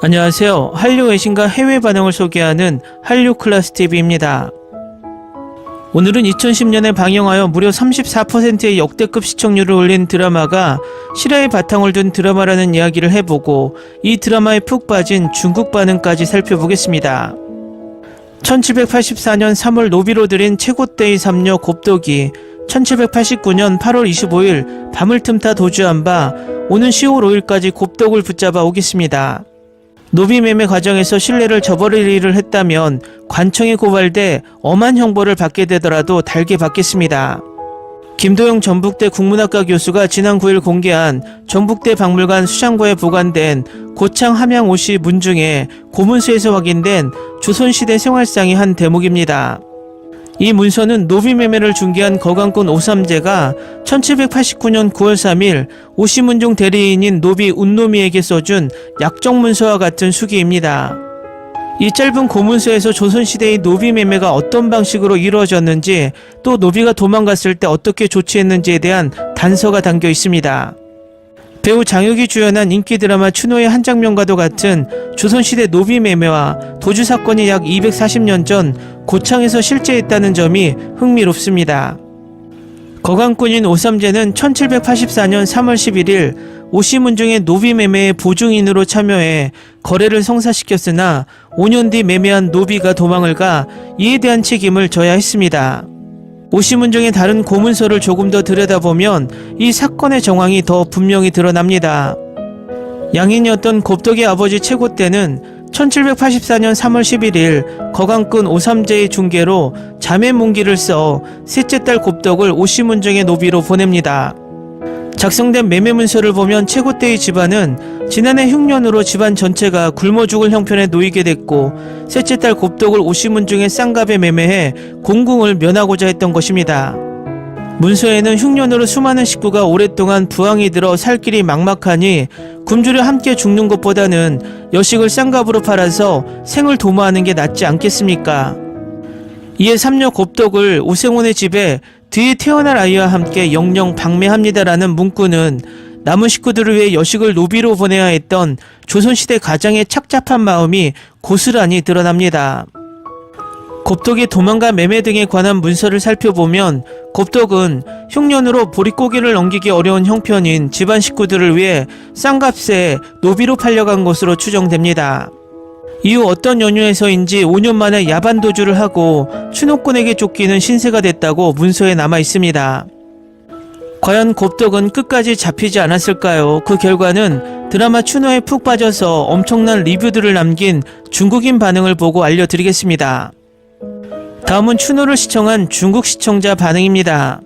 안녕하세요. 한류 외신과 해외 반응을 소개하는 한류클래스TV입니다. 오늘은 2010년에 방영하여 무려 34%의 역대급 시청률을 올린 드라마가 실화의 바탕을 둔 드라마라는 이야기를 해보고 이 드라마에 푹 빠진 중국 반응까지 살펴보겠습니다. 1784년 3월 노비로 들인 최고대의 삼녀 곱덕이 1789년 8월 25일 밤을 틈타 도주한 바 오는 10월 5일까지 곱덕을 붙잡아 오겠습니다. 노비 매매 과정에서 신뢰를 저버릴 일을 했다면 관청에 고발돼 엄한 형벌을 받게 되더라도 달게 받겠습니다. 김도영 전북대 국문학과 교수가 지난 9일 공개한 전북대 박물관 수장고에 보관된 고창 함양오시 문 중에 고문서에서 확인된 조선시대 생활상의 한 대목입니다. 이 문서는 노비 매매를 중개한 거강꾼 오삼재가 1789년 9월 3일 오시문중 대리인인 노비 운노미에게 써준 약정문서와 같은 수기입니다. 이 짧은 고문서에서 조선시대의 노비 매매가 어떤 방식으로 이루어졌는지 또 노비가 도망갔을 때 어떻게 조치했는지에 대한 단서가 담겨 있습니다. 배우 장혁이 주연한 인기 드라마 추노의 한 장면과도 같은 조선시대 노비 매매와 도주 사건이 약 240년 전 고창에서 실제했다는 점이 흥미롭습니다. 거강꾼인 오삼재는 1784년 3월 11일 오시문중의 노비 매매에 보증인으로 참여해 거래를 성사시켰으나 5년 뒤 매매한 노비가 도망을 가 이에 대한 책임을 져야 했습니다. 오시문중의 다른 고문서를 조금 더 들여다보면 이 사건의 정황이 더 분명히 드러납니다. 양인이었던 곱덕의 아버지 최고대는 1784년 3월 11일 거강꾼 오삼재의 중개로 자매문기를 써 셋째 딸 곱덕을 오시문중의 노비로 보냅니다. 작성된 매매문서를 보면 최고대의 집안은 지난해 흉년으로 집안 전체가 굶어 죽을 형편에 놓이게 됐고 셋째 딸 곱덕을 오시문중의 쌍갑에 매매해 공궁을 면하고자 했던 것입니다. 문서에는 흉년으로 수많은 식구가 오랫동안 부항이 들어 살 길이 막막하니 굶주려 함께 죽는 것보다는 여식을 쌍갑으로 팔아서 생을 도모하는 게 낫지 않겠습니까? 이에 삼녀 곱덕을 오생훈의 집에 뒤에 태어날 아이와 함께 영영 방매합니다라는 문구는 남은 식구들을 위해 여식을 노비로 보내야 했던 조선시대 가장의 착잡한 마음이 고스란히 드러납니다. 곱덕이 도망가 매매 등에 관한 문서를 살펴보면 곱덕은 흉년으로 보릿고개를 넘기기 어려운 형편인 집안 식구들을 위해 쌍값에 노비로 팔려간 것으로 추정됩니다. 이후 어떤 연유에서인지 5년 만에 야반 도주를 하고 추노꾼에게 쫓기는 신세가 됐다고 문서에 남아 있습니다. 과연 곱덕은 끝까지 잡히지 않았을까요? 그 결과는 드라마 추노에 푹 빠져서 엄청난 리뷰들을 남긴 중국인 반응을 보고 알려드리겠습니다. 다음은 추노를 시청한 중국 시청자 반응입니다.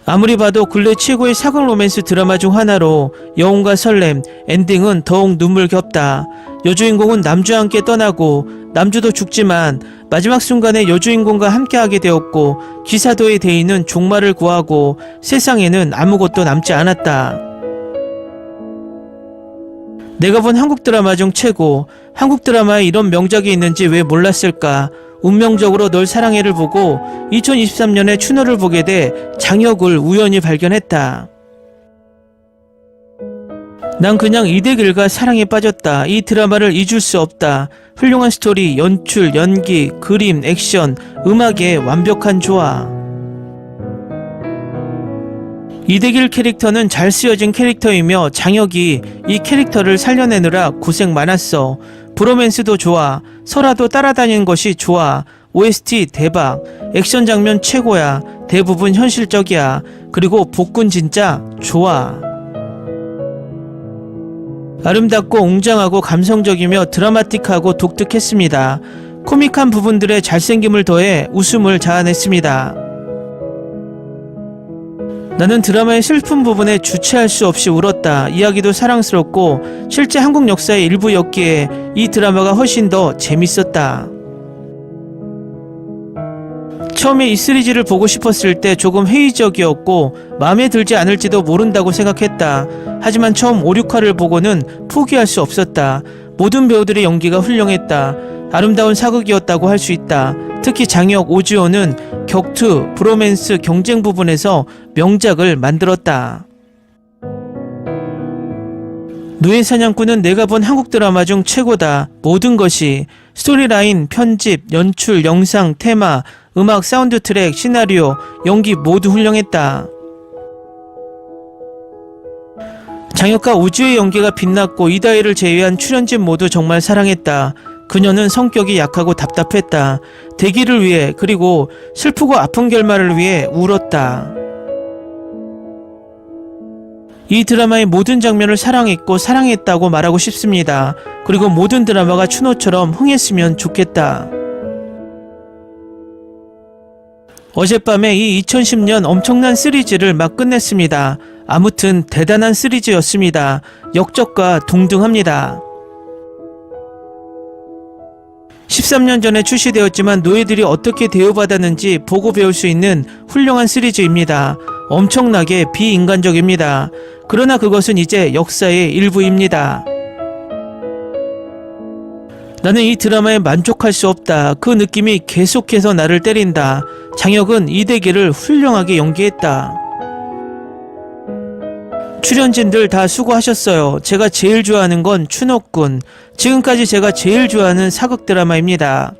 아무리 봐도 근래 최고의 사극 로맨스 드라마 중 하나로 여운과 설렘, 엔딩은 더욱 눈물겹다. 여주인공은 남주와 함께 떠나고 남주도 죽지만 마지막 순간에 여주인공과 함께하게 되었고 기사도의 대인은 종말을 구하고 세상에는 아무것도 남지 않았다. 내가 본 한국 드라마 중 최고, 한국 드라마에 이런 명작이 있는지 왜 몰랐을까. 운명적으로 널 사랑해를 보고 2023년에 추노를 보게 돼 장혁을 우연히 발견했다. 난 그냥 이대길과 사랑에 빠졌다. 이 드라마를 잊을 수 없다. 훌륭한 스토리, 연출, 연기, 그림, 액션, 음악의 완벽한 조화. 이대길 캐릭터는 잘 쓰여진 캐릭터이며 장혁이 이 캐릭터를 살려내느라 고생 많았어. 브로맨스도 좋아. 설화도 따라다니는 것이 좋아. OST 대박. 액션 장면 최고야. 대부분 현실적이야. 그리고 복근 진짜 좋아. 아름답고 웅장하고 감성적이며 드라마틱하고 독특했습니다. 코믹한 부분들의 잘생김을 더해 웃음을 자아냈습니다. 나는 드라마의 슬픈 부분에 주체할 수 없이 울었다. 이야기도 사랑스럽고 실제 한국 역사의 일부였기에 이 드라마가 훨씬 더 재밌었다. 처음에 이 시리즈를 보고 싶었을 때 조금 회의적이었고 마음에 들지 않을지도 모른다고 생각했다. 하지만 처음 5, 6화를 보고는 포기할 수 없었다. 모든 배우들의 연기가 훌륭했다. 아름다운 사극이었다고 할 수 있다. 특히 장혁, 오지호는 격투, 브로맨스, 경쟁 부분에서 명작을 만들었다. 노예 사냥꾼은 내가 본 한국 드라마 중 최고다. 모든 것이 스토리라인, 편집, 연출, 영상, 테마, 음악, 사운드 트랙, 시나리오, 연기 모두 훌륭했다. 장혁과 우주의 연기가 빛났고 이다희를 제외한 출연진 모두 정말 사랑했다. 그녀는 성격이 약하고 답답했다. 대기를 위해 그리고 슬프고 아픈 결말을 위해 울었다. 이 드라마의 모든 장면을 사랑했고 사랑했다고 말하고 싶습니다. 그리고 모든 드라마가 추노처럼 흥했으면 좋겠다. 어젯밤에 이 2010년 엄청난 시리즈를 막 끝냈습니다. 아무튼 대단한 시리즈였습니다. 역적과 동등합니다. 13년 전에 출시되었지만 노예들이 어떻게 대우받았는지 보고 배울 수 있는 훌륭한 시리즈입니다. 엄청나게 비인간적입니다. 그러나 그것은 이제 역사의 일부입니다. 나는 이 드라마에 만족할 수 없다. 그 느낌이 계속해서 나를 때린다. 장혁은 이대기를 훌륭하게 연기했다. 출연진들 다 수고하셨어요. 제가 제일 좋아하는 건 추노꾼. 지금까지 제가 제일 좋아하는 사극 드라마입니다.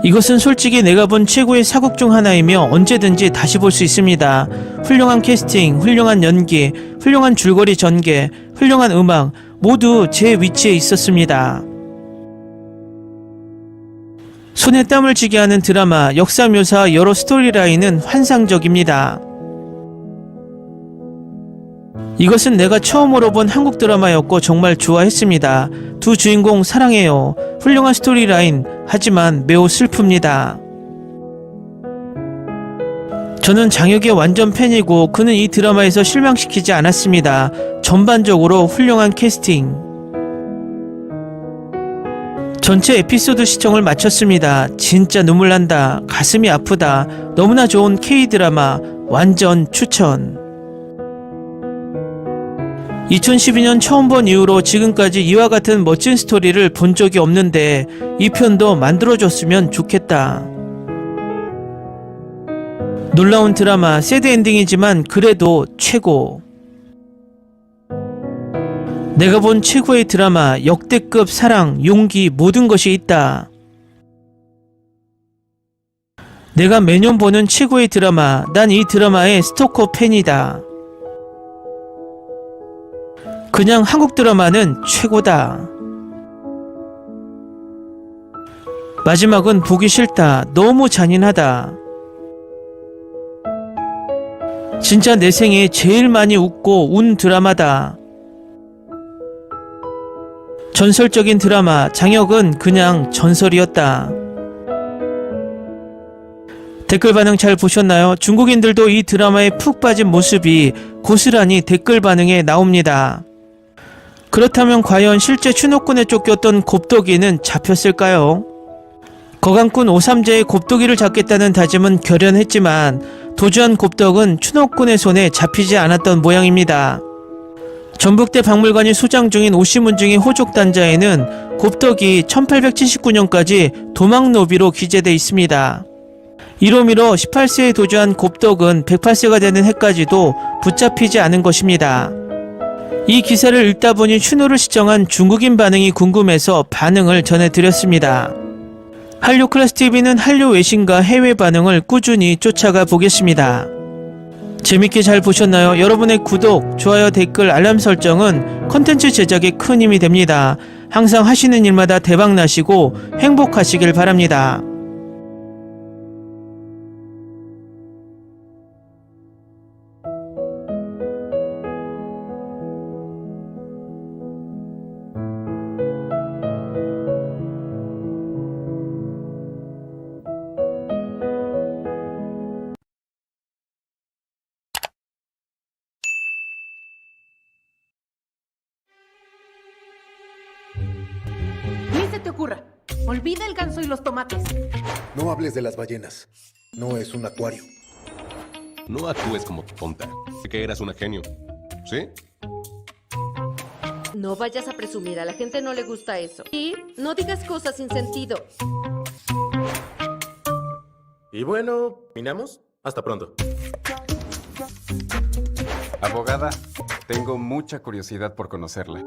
이것은 솔직히 내가 본 최고의 사극 중 하나이며 언제든지 다시 볼 수 있습니다. 훌륭한 캐스팅, 훌륭한 연기, 훌륭한 줄거리 전개, 훌륭한 음악 모두 제 위치에 있었습니다. 손에 땀을 쥐게 하는 드라마, 역사 묘사 여러 스토리라인은 환상적입니다. 이것은 내가 처음으로 본 한국 드라마였고 정말 좋아했습니다. 두 주인공 사랑해요. 훌륭한 스토리라인, 하지만 매우 슬픕니다. 저는 장혁의 완전 팬이고 그는 이 드라마에서 실망시키지 않았습니다. 전반적으로 훌륭한 캐스팅. 전체 에피소드 시청을 마쳤습니다. 진짜 눈물 난다. 가슴이 아프다. 너무나 좋은 K-드라마. 완전 추천. 2012년 처음 본 이후로 지금까지 이와 같은 멋진 스토리를 본 적이 없는데 이 편도 만들어줬으면 좋겠다. 놀라운 드라마, 새드 엔딩이지만 그래도 최고. 내가 본 최고의 드라마, 역대급 사랑, 용기 모든 것이 있다. 내가 매년 보는 최고의 드라마, 난 이 드라마의 스토커 팬이다. 그냥 한국 드라마는 최고다. 마지막은 보기 싫다. 너무 잔인하다. 진짜 내 생에 제일 많이 웃고 운 드라마다. 전설적인 드라마, 장혁은 그냥 전설이었다. 댓글 반응 잘 보셨나요? 중국인들도 이 드라마에 푹 빠진 모습이 고스란히 댓글 반응에 나옵니다. 그렇다면 과연 실제 추노꾼에 쫓겼던 곱덕이는 잡혔을까요? 거강꾼 오삼재의 곱덕이를 잡겠다는 다짐은 결연했지만 도주한 곱덕은 추노꾼의 손에 잡히지 않았던 모양입니다. 전북대 박물관이 소장 중인 오시문중의 호족단자에는 곱덕이 1879년까지 도망노비로 기재되어 있습니다. 이로미로 18세에 도주한 곱덕은 108세가 되는 해까지도 붙잡히지 않은 것입니다. 이 기사를 읽다 보니 추노를 시청한 중국인 반응이 궁금해서 반응을 전해드렸습니다. 한류 클래스TV는 한류 외신과 해외 반응을 꾸준히 쫓아가 보겠습니다. 재밌게 잘 보셨나요? 여러분의 구독, 좋아요, 댓글, 알람 설정은 컨텐츠 제작에 큰 힘이 됩니다. 항상 하시는 일마다 대박 나시고 행복하시길 바랍니다. Ni se te ocurra. Olvida el ganso y los tomates. No hables de las ballenas. No es un acuario. No actúes como tonta. Que eras una genio. ¿Sí? No vayas a presumir, a la gente no le gusta eso. Y no digas cosas sin sentido. Y bueno, ¿terminamos? Hasta pronto. Abogada, tengo mucha curiosidad por conocerla.